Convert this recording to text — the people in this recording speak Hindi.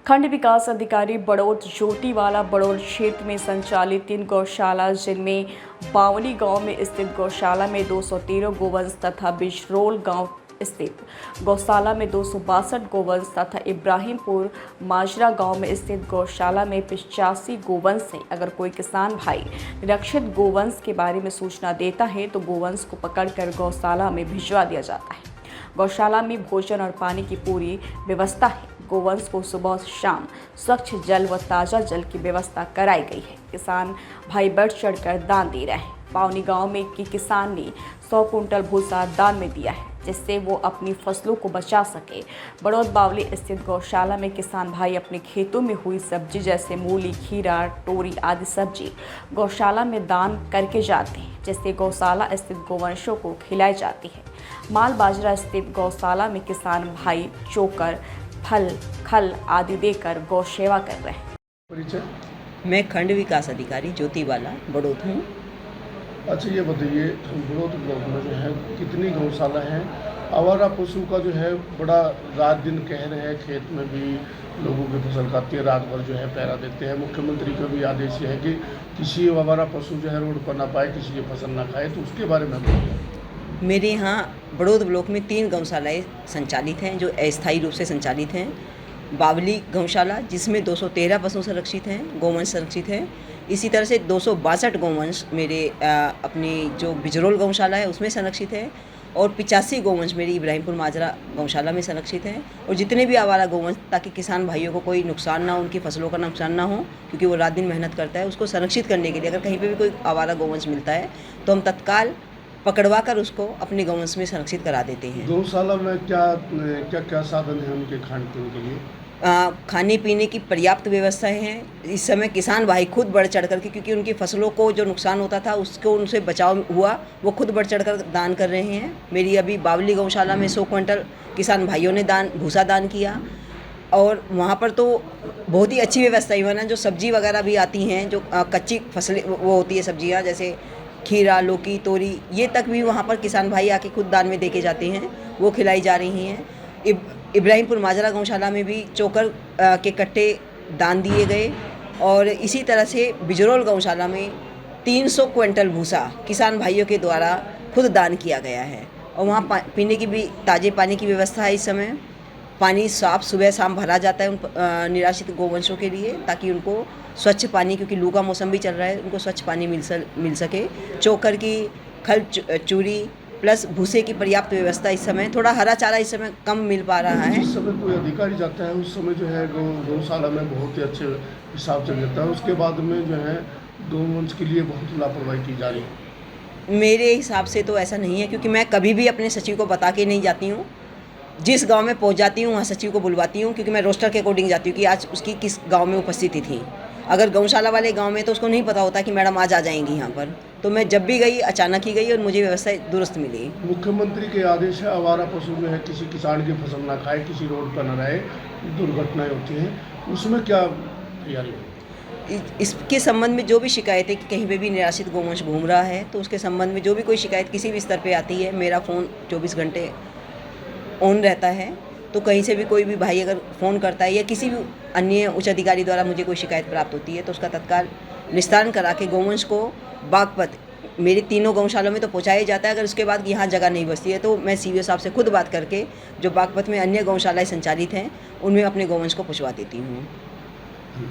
खंड विकास अधिकारी बड़ौद ज्योतिवाला बड़ौद क्षेत्र में संचालित 3 गौशाला जिनमें बावली गांव में स्थित गौशाला में 213 गोवंश तथा बिजरोल गांव स्थित गौशाला में 262 गोवंश तथा इब्राहिमपुर माजरा गांव में स्थित गौशाला में 85 गोवंश है। अगर कोई किसान भाई निरक्षित गोवंश के बारे में सूचना देता है तो गोवंश को पकड़कर गौशाला में भिजवा दिया जाता है। गौशाला में भोजन और पानी की पूरी व्यवस्था है। गोवंश को सुबह शाम स्वच्छ जल व ताज़ा जल की व्यवस्था कराई गई है। किसान भाई बढ़ चढ़कर दान दे रहे हैं। पावनी गांव में एक किसान ने 100 कुंटल भूसा दान में दिया है, जिससे वो अपनी फसलों को बचा सके। बड़ौद बावली स्थित गौशाला में किसान भाई अपने खेतों में हुई सब्जी जैसे मूली, खीरा, तोरी आदि सब्जी गौशाला में दान करके जाते हैं, जिससे गौशाला स्थित गोवंशों को खिलाई जाती है। माल बाजरा स्थित गौशाला में किसान भाई चोकर, फल, खल आदि देकर गौ सेवा कर रहे हैं। मैं खंड विकास अधिकारी ज्योतिवाला बड़ौद हूँ। अच्छा, ये बताइए, बड़ौद ब्लॉक में जो है कितनी गौशाला हैं? आवारा पशु का जो है बड़ा रात दिन कहर है, खेत में भी लोगों की फसल खाती है, रात भर जो है पहरा देते हैं। मुख्यमंत्री का भी आदेश है कि किसी आवारा पशु जो है रोड पर ना पाए, किसी की फसल ना खाए, तो उसके बारे में बताइए। मेरे यहाँ बड़ौद ब्लॉक में 3 गौशालाएँ संचालित हैं जो अस्थायी रूप से संचालित हैं। बावली गौशाला जिसमें 213 पशु संरक्षित हैं, गौवंश संरक्षित हैं। इसी तरह से 262 गौवंश मेरे अपनी जो बिजरोल गौशाला है उसमें संरक्षित है, और 85 गौवंश मेरी इब्राहिमपुर माजरा गौशाला में संरक्षित हैं। और जितने भी आवारा गौवंश, ताकि किसान भाइयों को कोई नुकसान ना हो, उनकी फसलों का नुकसान ना हो, क्योंकि वो रात दिन मेहनत करता है, उसको संरक्षित करने के लिए अगर कहीं पर भी कोई आवारा गौवंश मिलता है तो हम तत्काल पकड़वा कर उसको अपने गौवंश में संरक्षित करा देते हैं। गौशाला में क्या क्या साधन है उनके खान पीने के लिए? खाने पीने की पर्याप्त व्यवस्थाएं हैं। इस समय किसान भाई खुद बढ़ चढ़ कर के, क्योंकि उनकी फसलों को जो नुकसान होता था उसको उनसे बचाव हुआ, वो खुद बढ़ चढ़ कर दान कर रहे हैं। मेरी अभी बावली गौशाला में 100 क्विंटल किसान भाइयों ने भूसा दान किया, और वहाँ पर तो बहुत ही अच्छी व्यवस्था हुई है। जो सब्जी वगैरह भी आती हैं, जो कच्ची फसलें वो होती है सब्जियाँ, जैसे खीरा, लौकी, तोरी, ये तक भी वहाँ पर किसान भाई आके खुद दान में देके जाते हैं, वो खिलाई जा रही हैं। इब्राहिमपुर माजरा गौशाला में भी चोकर के कट्टे दान दिए गए, और इसी तरह से बिजरोल गौशाला में 300 क्विंटल भूसा किसान भाइयों के द्वारा खुद दान किया गया है। और वहाँ पीने की भी ताज़े पानी की व्यवस्था है। इस समय पानी साफ सुबह शाम भरा जाता है उन निराश्रित गोवंशों के लिए, ताकि उनको स्वच्छ पानी, क्योंकि लू का मौसम भी चल रहा है, उनको स्वच्छ पानी मिल सके। चोकर की खल, चूरी प्लस भूसे की पर्याप्त व्यवस्था इस समय, थोड़ा हरा चारा इस समय कम मिल पा रहा है। जिस समय कोई अधिकारी जाता है उस समय जो है गौशाला में बहुत ही अच्छे हिसाब से रहता है, उसके बाद में जो है गौवंश के लिए बहुत लापरवाही की जा रही है। मेरे हिसाब से तो ऐसा नहीं है, क्योंकि मैं कभी भी अपने सचिव को बता के नहीं जाती हूँ। जिस गांव में पहुंच जाती हूँ वहाँ सचिव को बुलवाती हूँ, क्योंकि मैं रोस्टर के अकॉर्डिंग जाती हूँ कि आज उसकी किस गांव में उपस्थिति थी। अगर गौशाला वाले गांव में तो उसको नहीं पता होता कि मैडम आज आ जाएंगी यहाँ पर, तो मैं जब भी गई अचानक ही गई और मुझे व्यवस्था दुरुस्त मिली। मुख्यमंत्री के आदेश है, आवारा पशु जो है किसी किसान की फसल ना खाए, किसी रोड पर न रहे, दुर्घटनाएं होती हैं, उसमें क्या तैयारी है? इसके संबंध में जो भी शिकायत है कि कहीं पे भी निराश्रित गोवंश घूम रहा है, तो उसके संबंध में जो भी कोई शिकायत किसी भी स्तर पे आती है, मेरा फ़ोन 24 घंटे ऑन रहता है। तो कहीं से भी कोई भी भाई अगर फ़ोन करता है या किसी भी अन्य उच्च अधिकारी द्वारा मुझे कोई शिकायत प्राप्त होती है, तो उसका तत्काल निस्तारण करा के गोवंश को बागपत मेरे 3 गौशालों में तो पहुँचाया जाता है। अगर उसके बाद यहाँ जगह नहीं बचती है तो मैं सीओ साहब से खुद बात करके जो बागपत में अन्य गौशालाएँ संचालित हैं उनमें अपने गोवंश को पहुँचवा देती हूँ।